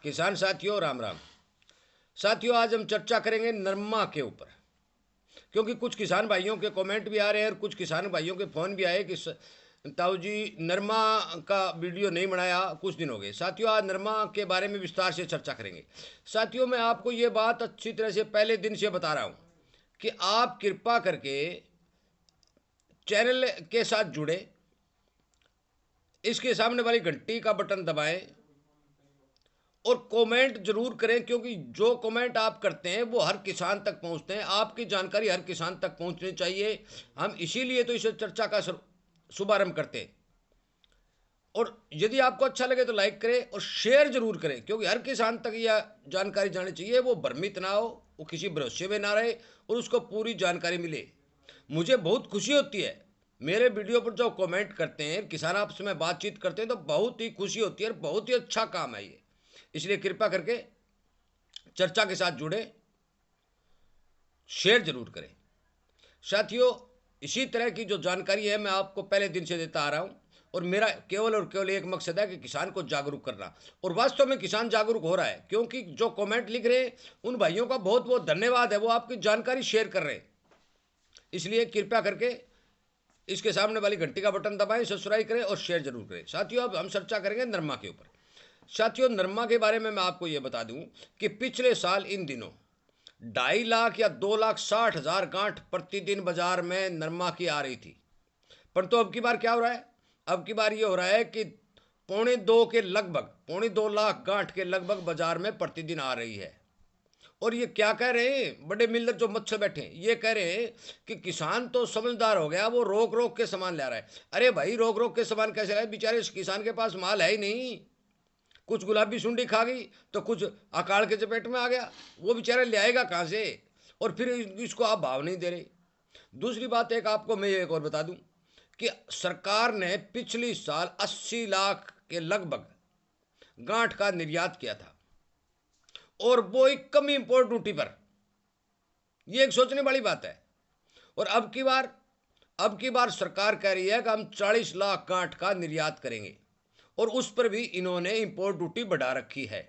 किसान साथियों राम राम। साथियों, आज हम चर्चा करेंगे नरमा के ऊपर, क्योंकि कुछ किसान भाइयों के कमेंट भी आ रहे हैं और कुछ किसान भाइयों के फ़ोन भी आए कि ताऊ जी नरमा का वीडियो नहीं बनाया, कुछ दिन हो गए। साथियों, आज नरमा के बारे में विस्तार से चर्चा करेंगे। साथियों, मैं आपको ये बात अच्छी तरह से पहले दिन से बता रहा हूँ कि आप कृपा करके चैनल के साथ जुड़े, इसके सामने वाली घंटी का बटन दबाएं और कमेंट जरूर करें, क्योंकि जो कमेंट आप करते हैं वो हर किसान तक पहुंचते हैं। आपकी जानकारी हर किसान तक पहुंचनी चाहिए। हम इसीलिए तो इस चर्चा का शुभारंभ करते हैं। और यदि आपको अच्छा लगे तो लाइक करें और शेयर जरूर करें, क्योंकि हर किसान तक यह जानकारी जानी चाहिए। वो भ्रमित ना हो, वो किसी भरोसे में ना रहे और उसको पूरी जानकारी मिले। मुझे बहुत खुशी होती है, मेरे वीडियो पर जो कमेंट करते हैं, किसान आपस में बातचीत करते हैं, तो बहुत ही खुशी होती है और बहुत ही अच्छा काम है ये। इसलिए कृपा करके चर्चा के साथ जुड़े, शेयर जरूर करें। साथियों, इसी तरह की जो जानकारी है मैं आपको पहले दिन से देता आ रहा हूं, और मेरा केवल और केवल एक मकसद है कि किसान को जागरूक करना। और वास्तव में किसान जागरूक हो रहा है, क्योंकि जो कमेंट लिख रहे हैं उन भाइयों का बहुत बहुत धन्यवाद है, वो आपकी जानकारी शेयर कर रहे हैं। इसलिए कृपया करके इसके सामने वाली घंटी का बटन दबाएं, सब्सक्राइब करें और शेयर जरूर करें। साथियों, अब हम चर्चा करेंगे नरमा के ऊपर। साथियों, नरमा के बारे में मैं आपको ये बता दूं कि पिछले साल इन दिनों 2.5 लाख या 2,60,000 गांठ प्रतिदिन बाजार में नरमा की आ रही थी। परंतु अब की बार क्या हो रहा है? अब की बार ये हो रहा है कि 2.25 लाख गांठ के लगभग बाजार में प्रतिदिन आ रही है। और ये क्या कह रहे हैं बड़े मिलर जो मच्छर बैठे हैं, ये कह रहे हैं कि किसान तो समझदार हो गया, वो रोक रोक के सामान ले रहा है। अरे भाई, रोक रोक के सामान कैसे लाए? बेचारे किसान के पास माल है ही नहीं। कुछ गुलाबी सुंडी खा गई तो कुछ अकाल के चपेट में आ गया, वो बेचारा ले आएगा कहाँ से? और फिर इसको आप भाव नहीं दे रहे। दूसरी बात एक आपको मैं एक और बता दूं कि सरकार ने पिछली साल 80 लाख के लगभग गांठ का निर्यात किया था, और वो एक कम इंपोर्ट ड्यूटी पर। ये एक सोचने वाली बात है। और अब की बार सरकार कह रही है कि हम 40 लाख गांठ का निर्यात करेंगे, और उस पर भी इन्होंने इंपोर्ट ड्यूटी बढ़ा रखी है।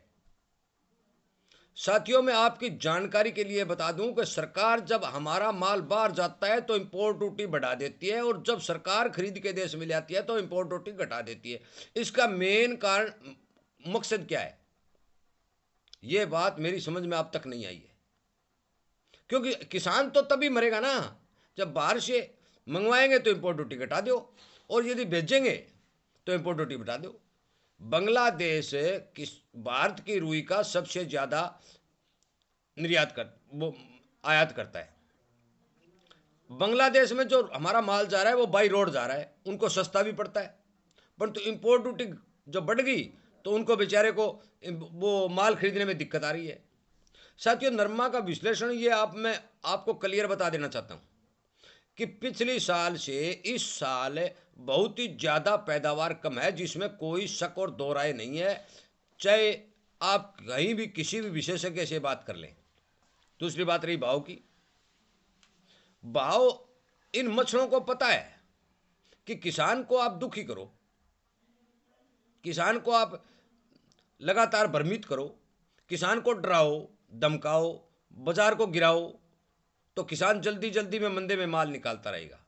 साथियों, मैं आपकी जानकारी के लिए बता दूं कि सरकार जब हमारा माल बाहर जाता है तो इंपोर्ट ड्यूटी बढ़ा देती है, और जब सरकार खरीद के देश में ले आती है तो इंपोर्ट ड्यूटी घटा देती है। इसका मेन कारण, मकसद क्या है? यह बात मेरी समझ में अब तक नहीं आई है। क्योंकि किसान तो तभी मरेगा ना जब बाहर से मंगवाएंगे तो इंपोर्ट ड्यूटी घटा दो, और यदि भेजेंगे तो इंपोर्ट ड्यूटी घटा दो। बांग्लादेश किस भारत की रुई का सबसे ज़्यादा निर्यात कर वो आयात करता है। बांग्लादेश में जो हमारा माल जा रहा है वो बाई रोड जा रहा है, उनको सस्ता भी पड़ता है। परंतु इंपोर्ट ड्यूटी जब बढ़ गई तो उनको बेचारे को वो माल खरीदने में दिक्कत आ रही है। साथियों, नरमा का विश्लेषण ये मैं आपको क्लियर बता देना चाहता हूँ कि पिछले साल से इस साल बहुत ही ज़्यादा पैदावार कम है, जिसमें कोई शक और दो राय नहीं है, चाहे आप कहीं भी किसी भी विशेषज्ञ से बात कर लें। दूसरी बात रही भाव की। भाव इन मच्छरों को पता है कि किसान को आप दुखी करो, किसान को आप लगातार भ्रमित करो, किसान को डराओ धमकाओ, बाजार को गिराओ, तो किसान जल्दी जल्दी में मंदे में माल निकालता रहेगा,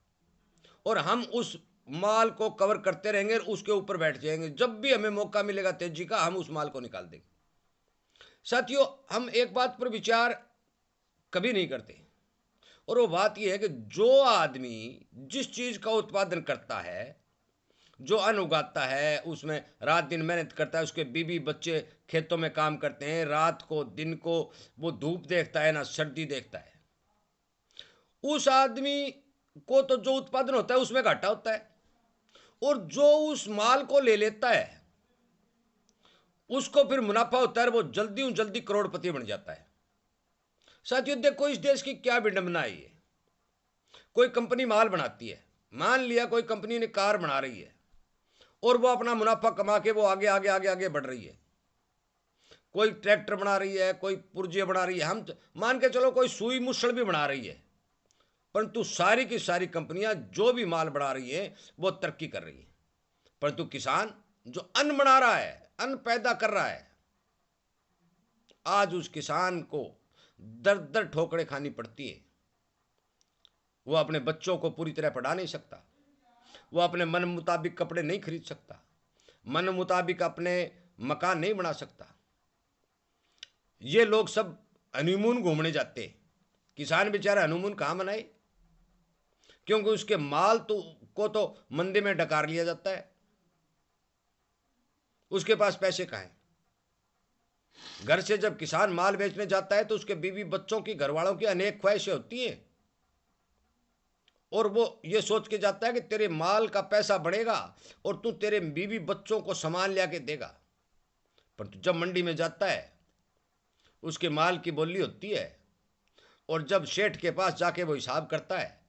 और हम उस माल को कवर करते रहेंगे और उसके ऊपर बैठ जाएंगे। जब भी हमें मौका मिलेगा तेजी का, हम उस माल को निकाल देंगे। साथियों, हम एक बात पर विचार कभी नहीं करते, और वो बात यह है कि जो आदमी जिस चीज का उत्पादन करता है, जो अन्न उगाता है, उसमें रात दिन मेहनत करता है, उसके बीबी बच्चे खेतों में काम करते हैं, रात को दिन को वो धूप देखता है ना सर्दी देखता है, उस आदमी को तो जो उत्पादन होता है उसमें घाटा होता है, और जो उस माल को ले लेता है उसको फिर मुनाफा होता है, वो जल्दी जल्दी करोड़पति बन जाता है। साथियों, देखो इस देश की क्या विडंबना है ये। कोई कंपनी माल बनाती है, मान लिया कोई कंपनी ने कार बना रही है, और वो अपना मुनाफा कमा के वो आगे आगे आगे आगे बढ़ रही है। कोई ट्रैक्टर बना रही है, कोई पुर्जे बना रही है, हम मान के चलो कोई सुई मुसड़ भी बना रही है। परंतु सारी की सारी कंपनियां जो भी माल बना रही हैं वो तरक्की कर रही है। परंतु किसान जो अन्न बना रहा है, अन्न पैदा कर रहा है, आज उस किसान को दर दर ठोकरें खानी पड़ती है। वो अपने बच्चों को पूरी तरह पढ़ा नहीं सकता, वो अपने मन मुताबिक कपड़े नहीं खरीद सकता, मन मुताबिक अपने मकान नहीं बना सकता। ये लोग सब हनीमून घूमने जाते हैं, किसान बेचारा हनीमून कहाँ मनाए, क्योंकि उसके माल तो मंदी में डकार लिया जाता है, उसके पास पैसे कहाँ हैं। घर से जब किसान माल बेचने जाता है तो उसके बीवी बच्चों की, घर वालों की अनेक ख्वाहिशें होती हैं, और वो ये सोच के जाता है कि तेरे माल का पैसा बढ़ेगा और तू तेरे बीवी बच्चों को सामान लिया के देगा। पर जब मंडी में जाता है उसके माल की बोली होती है, और जब सेठ के पास जाके वो हिसाब करता है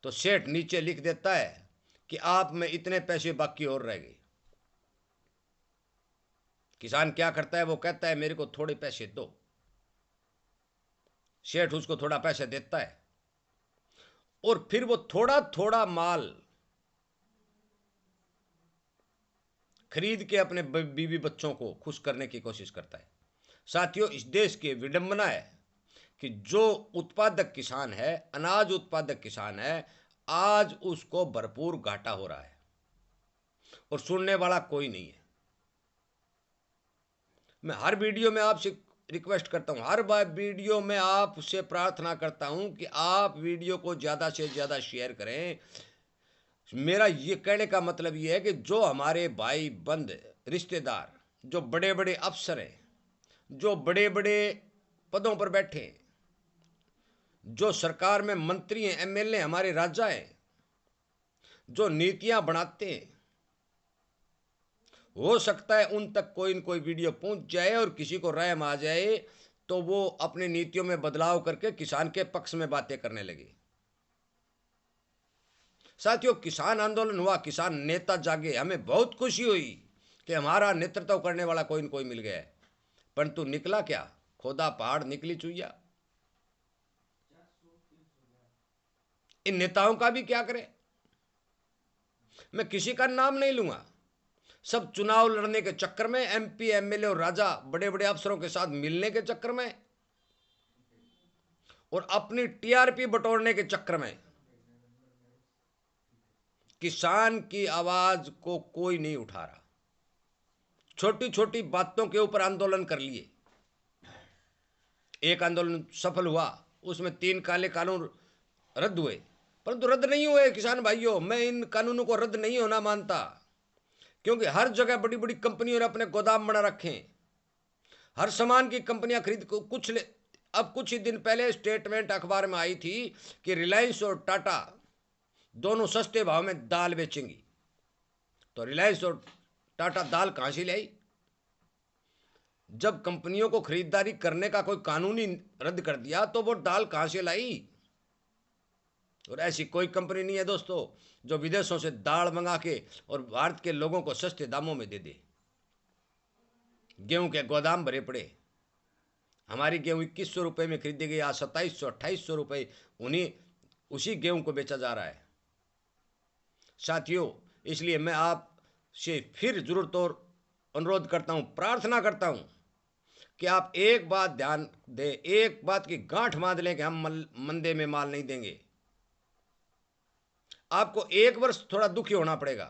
तो सेठ नीचे लिख देता है कि आप में इतने पैसे बाकी और रह गए। किसान क्या करता है, वो कहता है मेरे को थोड़े पैसे दो। सेठ उसको थोड़ा पैसे देता है और फिर वो थोड़ा थोड़ा माल खरीद के अपने बीवी बच्चों को खुश करने की कोशिश करता है। साथियों, इस देश की विडंबना है कि जो उत्पादक किसान है, अनाज उत्पादक किसान है, आज उसको भरपूर घाटा हो रहा है और सुनने वाला कोई नहीं है। मैं हर वीडियो में आपसे रिक्वेस्ट करता हूं, हर बार वीडियो में आपसे प्रार्थना करता हूं कि आप वीडियो को ज़्यादा से ज़्यादा शेयर करें। मेरा ये कहने का मतलब ये है कि जो हमारे भाई बंद रिश्तेदार, जो बड़े बड़े अफसर हैं, जो बड़े बड़े पदों पर बैठे हैं, जो सरकार में मंत्री हैं, एमएलए, हमारे राजा हैं, जो नीतियां बनाते हैं, हो सकता है उन तक कोई न कोई वीडियो पहुंच जाए और किसी को रहम आ जाए तो वो अपनी नीतियों में बदलाव करके किसान के पक्ष में बातें करने लगे। साथियों, किसान आंदोलन हुआ, किसान नेता जागे, हमें बहुत खुशी हुई कि हमारा नेतृत्व करने वाला कोई न कोई मिल गया है, परंतु निकला क्या? खोदा पहाड़ निकली चुईया। इन नेताओं का भी क्या करें? मैं किसी का नाम नहीं लूंगा, सब चुनाव लड़ने के चक्कर में, एमपी, एमएलए और राजा बड़े बड़े अफसरों के साथ मिलने के चक्कर में और अपनी टीआरपी बटोरने के चक्कर में किसान की आवाज को कोई नहीं उठा रहा। छोटी छोटी बातों के ऊपर आंदोलन कर लिए। एक आंदोलन सफल हुआ, उसमें 3 काले कानून रद्द हुए, परंतु रद्द नहीं हुए किसान भाइयों। मैं इन कानूनों को रद्द नहीं होना मानता, क्योंकि हर जगह बड़ी बड़ी कंपनियों ने अपने गोदाम बना रखे हैं, हर सामान की कंपनियां खरीद को कुछ ले। अब कुछ ही दिन पहले स्टेटमेंट अखबार में आई थी कि रिलायंस और टाटा दोनों सस्ते भाव में दाल बेचेंगी। तो रिलायंस और टाटा दाल कहां से लाई? जब कंपनियों को खरीदारी करने का कोई कानून ही रद्द कर दिया तो वो दाल कहां से लाई? और ऐसी कोई कंपनी नहीं है दोस्तों जो विदेशों से दाल मंगा के और भारत के लोगों को सस्ते दामों में दे दे। गेहूं के गोदाम भरे पड़े, हमारी गेहूं 2100 रुपये में खरीदी गई, आज 2700 2800 रुपये उसी गेहूं को बेचा जा रहा है। साथियों, इसलिए मैं आपसे फिर जरूरत और अनुरोध करता हूं, प्रार्थना करता हूं कि आप एक बात ध्यान दें, एक बात की गांठ बांध लें कि हम मंदे में माल नहीं देंगे। आपको एक वर्ष थोड़ा दुखी होना पड़ेगा,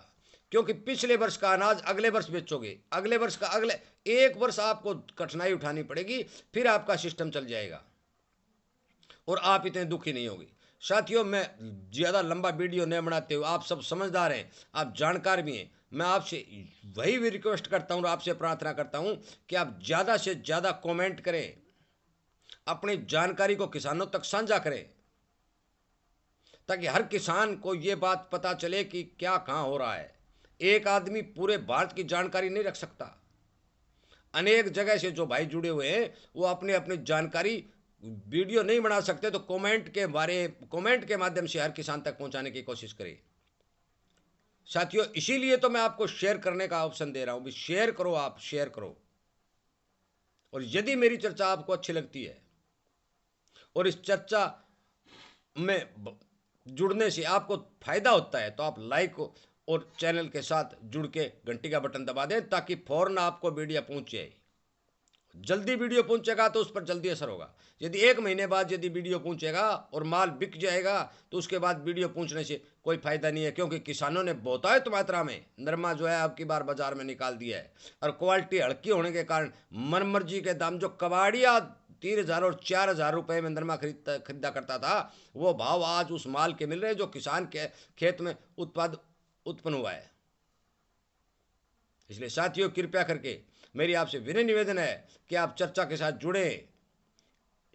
क्योंकि पिछले वर्ष का अनाज अगले वर्ष बेचोगे, अगले वर्ष का अगले, एक वर्ष आपको कठिनाई उठानी पड़ेगी, फिर आपका सिस्टम चल जाएगा और आप इतने दुखी नहीं होगे। साथियों, मैं ज़्यादा लंबा वीडियो नहीं बनाते हुए, आप सब समझदार हैं, आप जानकार भी हैं, मैं आपसे वही भी रिक्वेस्ट करता हूँ और आपसे प्रार्थना करता हूँ कि आप ज़्यादा से ज़्यादा कमेंट करें, अपनी जानकारी को किसानों तक साझा करें, ताकि हर किसान को ये बात पता चले कि क्या कहाँ हो रहा है। एक आदमी पूरे भारत की जानकारी नहीं रख सकता। अनेक जगह से जो भाई जुड़े हुए हैं वो अपनी अपनी जानकारी वीडियो नहीं बना सकते, तो कमेंट के माध्यम से हर किसान तक पहुंचाने की कोशिश करें। साथियों, इसीलिए तो मैं आपको शेयर करने का ऑप्शन दे रहा हूं, भी शेयर करो, आप शेयर करो। और यदि मेरी चर्चा आपको अच्छी लगती है और इस चर्चा में जुड़ने से आपको फायदा होता है, तो आप लाइक और चैनल के साथ जुड़ के घंटी का बटन दबा दें, ताकि फौरन आपको वीडियो पहुंच जाए। जल्दी वीडियो पहुंचेगा तो उस पर जल्दी असर होगा। यदि 1 महीने बाद यदि वीडियो पहुंचेगा और माल बिक जाएगा तो उसके बाद वीडियो पहुंचने से कोई फायदा नहीं है, क्योंकि किसानों ने बहुतायत मात्रा में नरमा जो है आपकी बार बाजार में निकाल दिया है। और क्वालिटी हल्की होने के कारण मनमर्जी के दाम, जो कबाड़िया 3,000 और 4,000 रुपये में नरमा खरीदा करता था, वो भाव आज उस माल के मिल रहे हैं जो किसान के खेत में उत्पन्न हुआ है। इसलिए साथियों, कृपया करके मेरी आपसे विनय निवेदन है कि आप चर्चा के साथ जुड़ें,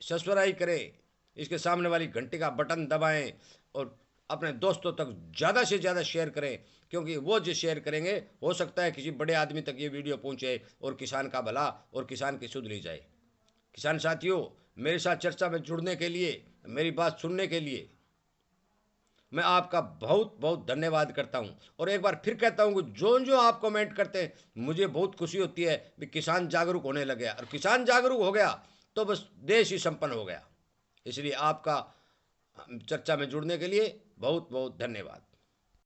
सब्सक्राइब करें, इसके सामने वाली घंटी का बटन दबाएं और अपने दोस्तों तक ज़्यादा से ज़्यादा शेयर करें, क्योंकि वो जो शेयर करेंगे हो सकता है किसी बड़े आदमी तक ये वीडियो पहुंचे और किसान का भला और किसान की सुध ली जाए। किसान साथियों, मेरे साथ चर्चा में जुड़ने के लिए, मेरी बात सुनने के लिए मैं आपका बहुत बहुत धन्यवाद करता हूं। और एक बार फिर कहता हूं कि जो जो आप कमेंट करते हैं, मुझे बहुत खुशी होती है कि किसान जागरूक होने लगे, और किसान जागरूक हो गया तो बस देश ही संपन्न हो गया। इसलिए आपका चर्चा में जुड़ने के लिए बहुत बहुत धन्यवाद।